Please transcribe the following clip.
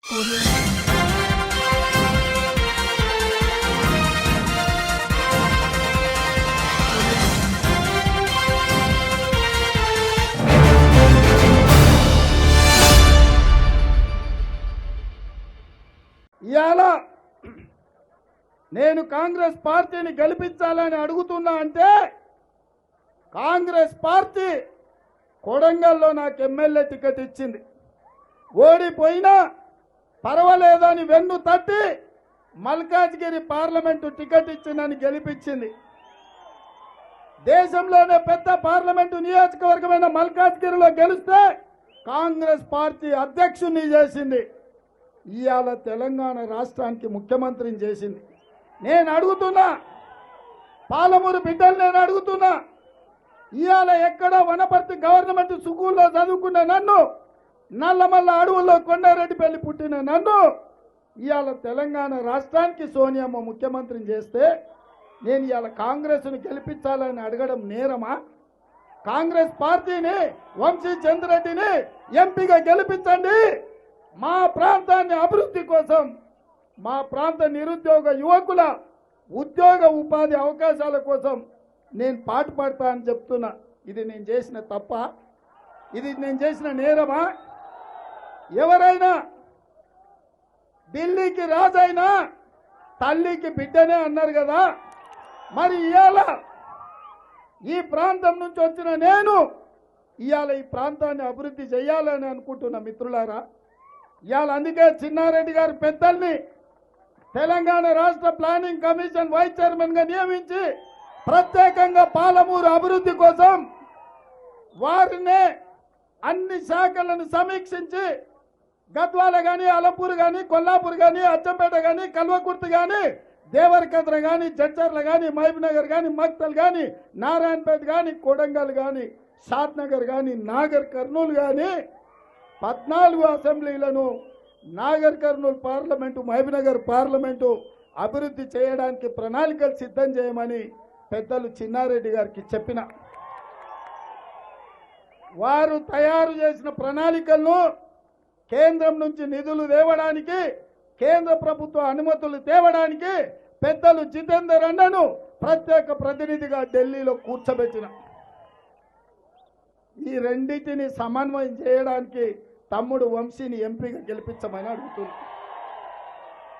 ఇవాళ నేను కాంగ్రెస్ పార్టీని గెలిపించాలని అడుగుతున్నా అంటే కాంగ్రెస్ పార్టీ కొడంగల్లో నాకు ఎమ్మెల్యే టికెట్ ఇచ్చింది. ఓడిపోయినా పర్వాలేదని వెన్ను తట్టి మల్కాజ్గిరి పార్లమెంటు టికెట్ ఇచ్చిందని గెలిపించింది. దేశంలోనే పెద్ద పార్లమెంటు నియోజకవర్గమైన మల్కాజ్గిరిలో గెలిస్తే కాంగ్రెస్ పార్టీ అధ్యక్షుడిని చేసింది. ఇవాళ తెలంగాణ రాష్ట్రానికి ముఖ్యమంత్రిని చేసింది. నేను అడుగుతున్నా, పాలమూరు బిడ్డలు నేను అడుగుతున్నా, ఇవాళ ఎక్కడో వనపర్తి గవర్నమెంట్ స్కూల్లో చదువుకున్న నన్ను, నల్లమల్ల అడవుల్లో కొండారెడ్డిపల్లి పుట్టిన నన్ను ఇవాళ తెలంగాణ రాష్ట్రానికి సోనియమ్మ ముఖ్యమంత్రిని చేస్తే నేను ఇవాళ కాంగ్రెస్ను గెలిపించాలని అడగడం నేరమా? కాంగ్రెస్ పార్టీని వంశీ చంద్రెడ్డిని ఎంపీగా గెలిపించండి. మా ప్రాంతాన్ని అభివృద్ధి కోసం, మా ప్రాంత నిరుద్యోగ యువకుల ఉద్యోగ ఉపాధి అవకాశాల కోసం నేను పాటుపడతా అని చెప్తున్నా. ఇది నేను చేసిన తప్ప? ఇది నేను చేసిన నేరమా? ఎవరైనా ఢిల్లీకి రాజైనా తల్లికి బిడ్డనే అన్నారు కదా. మరి ఇవాళ ఈ ప్రాంతం నుంచి వచ్చిన నేను ఇవాళ ఈ ప్రాంతాన్ని అభివృద్ధి చేయాలని అనుకుంటున్నా మిత్రులారా. ఇవాళ అందుకే చిన్నారెడ్డి గారి పెద్దల్ని తెలంగాణ రాష్ట్ర ప్లానింగ్ కమిషన్ వైస్ చైర్మన్ గా నియమించి ప్రత్యేకంగా పాలమూరు అభివృద్ధి కోసం వారినే అన్ని శాఖలను సమీక్షించి గద్వాల కానీ, అలంపూర్ కానీ, కొల్లాపూర్ కానీ, అచ్చంపేట కానీ, కల్వకుర్తి కానీ, దేవరకద్ర కానీ, జడ్చర్ల కానీ, మహబూబ్నగర్ కానీ, మక్తల్ కానీ, నారాయణపేట కానీ, కొడంగల్ కానీ, షాద్నగర్ కానీ, నాగర్ కర్నూలు కానీ 14 అసెంబ్లీలను నాగర్ కర్నూలు పార్లమెంటు, మహబూబ్నగర్ పార్లమెంటు అభివృద్ధి చేయడానికి ప్రణాళికలు సిద్ధం చేయమని పెద్దలు చిన్నారెడ్డి గారికి చెప్పిన. వారు తయారు చేసిన ప్రణాళికలను కేంద్రం నుంచి నిధులు తేవడానికి, కేంద్ర ప్రభుత్వ అనుమతులు తేవడానికి పెద్దలు జితేందర్ అన్నను ప్రత్యేక ప్రతినిధిగా ఢిల్లీలో కూర్చోబెట్టిన. ఈ రెండింటిని సమన్వయం చేయడానికి తమ్ముడు వంశీని ఎంపీగా గెలిపించమని అడుగుతున్నారు.